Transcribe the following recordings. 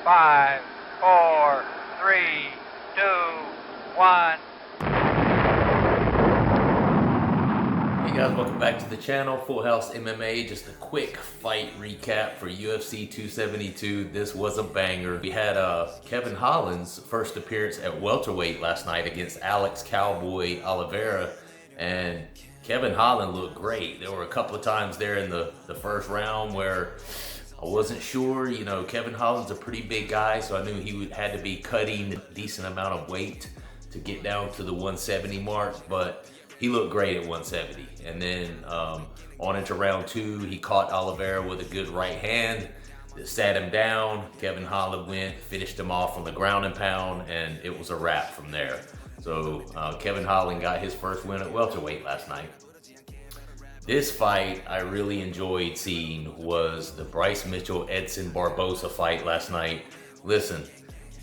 5, 4, 3, 2, 1. Hey guys, welcome back to the channel. Full House MMA. Just a quick fight recap for UFC 272. This was a banger. We had Kevin Holland's first appearance at welterweight last night against Alex Cowboy Oliveira, and Kevin Holland looked great. There were a couple of times there in the first round where I wasn't sure. You know, Kevin Holland's a pretty big guy, so I knew he had to be cutting a decent amount of weight to get down to the 170 mark, but he looked great at 170. And then on into round two, he caught Oliveira with a good right hand that sat him down. Kevin Holland went, finished him off on the ground and pound, and it was a wrap from there. So Kevin Holland got his first win at welterweight last night. This fight I really enjoyed seeing was the Bryce Mitchell-Edson Barbosa fight last night. Listen,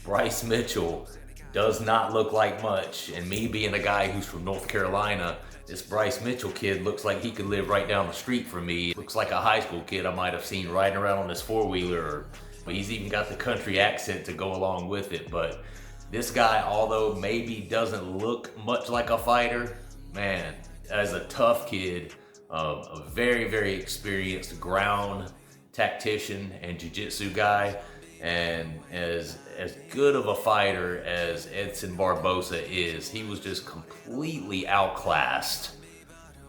Bryce Mitchell does not look like much, and me being a guy who's from North Carolina, this Bryce Mitchell kid looks like he could live right down the street from me. Looks like a high school kid I might have seen riding around on this four-wheeler, but he's even got the country accent to go along with it. But this guy, although maybe doesn't look much like a fighter, man, as a tough kid, a very, very experienced ground tactician and jiu-jitsu guy, and as good of a fighter as Edson Barbosa is, he was just completely outclassed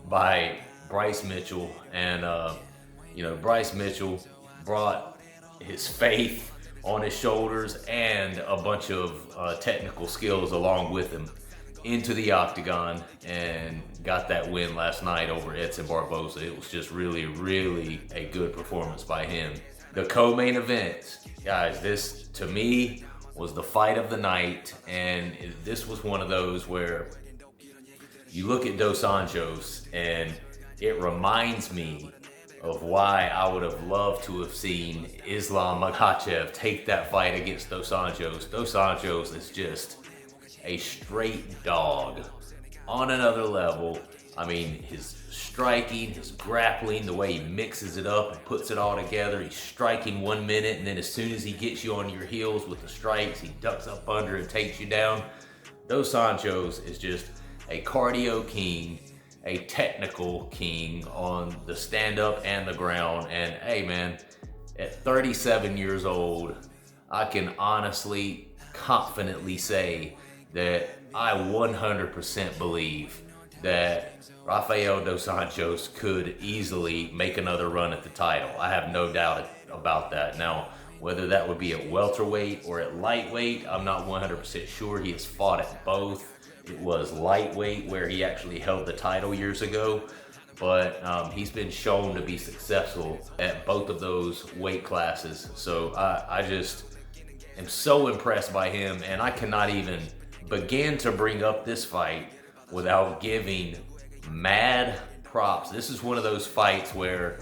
by Bryce Mitchell. And Bryce Mitchell brought his faith on his shoulders and a bunch of technical skills along with him into the octagon and got that win last night over Edson Barbosa. It was just really, really a good performance by him. The co-main event, guys, this to me was the fight of the night, and this was one of those where you look at DosAnjos and it reminds me of why I would have loved to have seen Islam Makhachev take that fight against DosAnjos. DosAnjos is just a straight dog on another level. I mean, his striking, his grappling, the way he mixes it up and puts it all together. He's striking 1 minute, and then as soon as he gets you on your heels with the strikes, he ducks up under and takes you down. DosAnjos is just a cardio king, a technical king on the stand-up and the ground. And hey man, at 37 years old, I can honestly, confidently say that I 100% believe that Rafael DosAnjos could easily make another run at the title. I have no doubt about that. Now, whether that would be at welterweight or at lightweight, I'm not 100% sure. He has fought at both. It was lightweight where he actually held the title years ago, but he's been shown to be successful at both of those weight classes. So I just am so impressed by him, and I cannot even begin to bring up this fight without giving mad props. This is one of those fights where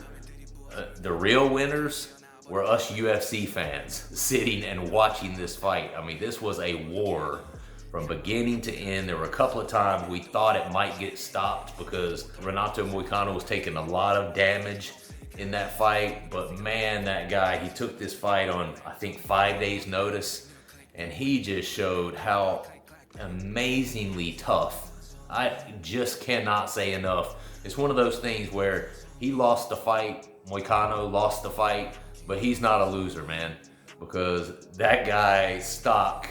the real winners were us UFC fans sitting and watching this fight. I mean, this was a war from beginning to end. There were a couple of times we thought it might get stopped because Renato Moicano was taking a lot of damage in that fight. But man, that guy, he took this fight on, I think, 5 days notice, and he just showed how amazingly tough. I just cannot say enough. It's one of those things where he lost the fight, Moicano lost the fight, but he's not a loser, man, because that guy's stock,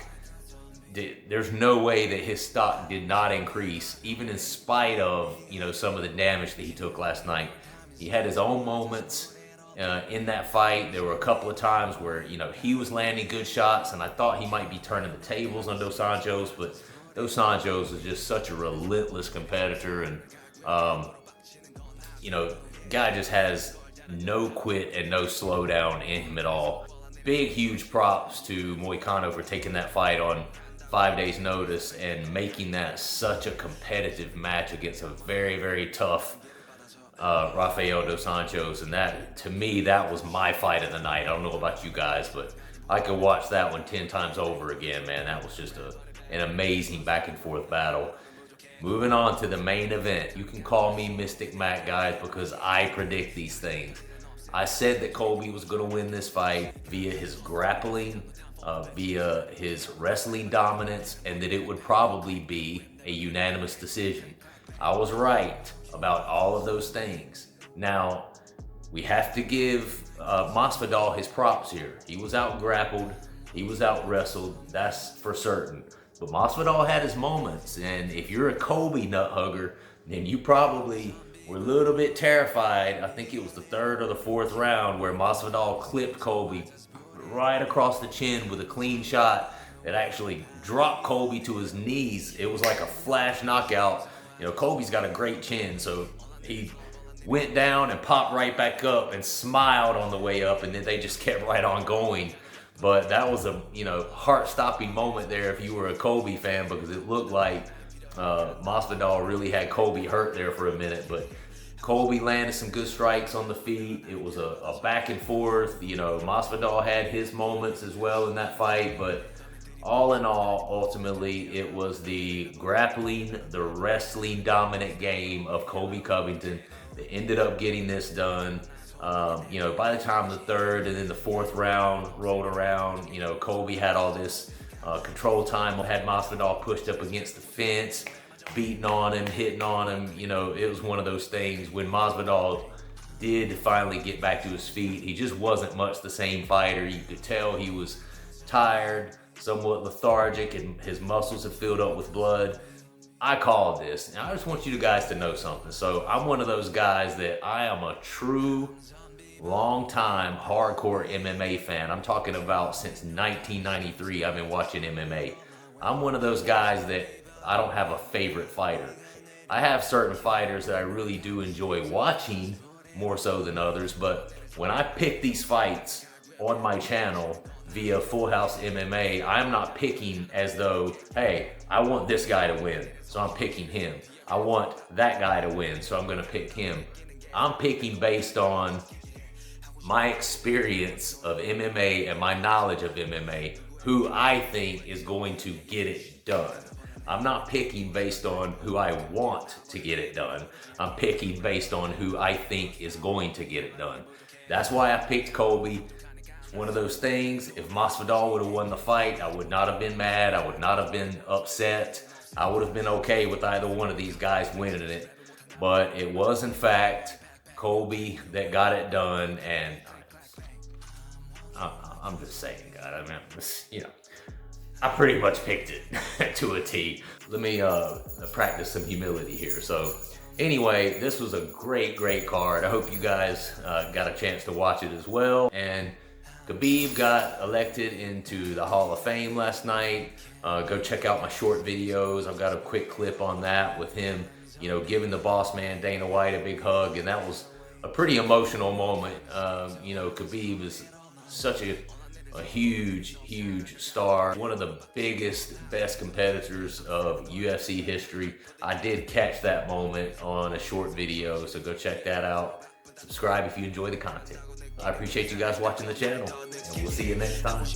there's no way that his stock did not increase, even in spite of, some of the damage that he took last night. He had his own moments in that fight. There were a couple of times where, he was landing good shots, and I thought he might be turning the tables on DosAnjos, but DosAnjos is just such a relentless competitor, and guy just has no quit and no slowdown in him at all. Big, huge props to Moicano for taking that fight on 5 days notice and making that such a competitive match against a very, very tough Rafael DosAnjos. And that, to me, that was my fight of the night. I don't know about you guys, but I could watch that one 10 times over again, man. That was just an amazing back and forth battle. Moving on to the main event. You can call me Mystic Mac, guys, because I predict these things. I said that Colby was going to win this fight via his grappling via his wrestling dominance, and that it would probably be a unanimous decision. I was right about all of those things. Now, we have to give Masvidal his props here. He was out grappled, he was out wrestled, that's for certain. But Masvidal had his moments, and if you're a Kobe nut hugger, then you probably were a little bit terrified. I think it was the third or the fourth round where Masvidal clipped Kobe right across the chin with a clean shot that actually dropped Kobe to his knees. It was like a flash knockout. You know, Kobe's got a great chin, so he went down and popped right back up and smiled on the way up, and then they just kept right on going. But that was a, you know, heart-stopping moment there if you were a Kobe fan, because it looked like Masvidal really had Kobe hurt there for a minute. But Kobe landed some good strikes on the feet. It was a back and forth. You know, Masvidal had his moments as well in that fight, but all in all, ultimately, it was the grappling, the wrestling dominant game of Colby Covington that ended up getting this done. You know, by the time the third and then the fourth round rolled around, you know, Colby had all this control time, had Masvidal pushed up against the fence, beating on him, hitting on him. You know, it was one of those things when Masvidal did finally get back to his feet. He just wasn't much the same fighter. You could tell he was tired, somewhat lethargic, and his muscles had filled up with blood. I called this, and I just want you guys to know something. So I'm one of those guys that I am a true, long-time, hardcore MMA fan. I'm talking about since 1993 I've been watching MMA. I'm one of those guys that I don't have a favorite fighter. I have certain fighters that I really do enjoy watching more so than others, but when I pick these fights on my channel via Full House MMA, I'm not picking as though, hey, I want this guy to win, so I'm picking him. I want that guy to win, so I'm gonna pick him. I'm picking based on my experience of MMA and my knowledge of MMA, who I think is going to get it done. I'm not picking based on who I want to get it done. I'm picking based on who I think is going to get it done. That's why I picked Colby. It's one of those things, if Masvidal would have won the fight, I would not have been mad. I would not have been upset. I would have been okay with either one of these guys winning it. But it was, in fact, Colby that got it done, and I'm just saying, God, I mean, you know, I pretty much picked it to a T. Let me practice some humility here. So anyway, this was a great card. I hope you guys got a chance to watch it as well. And Khabib got elected into the Hall of Fame last night. Go check out my short videos. I've got a quick clip on that with him, you know, giving the boss man Dana White a big hug, and that was a pretty emotional moment. You know, Khabib is such a huge star, one of the biggest, best competitors of UFC history. I did catch that moment on a short video, so go check that out. Subscribe if you enjoy the content. I appreciate you guys watching the channel, and we'll see you next time.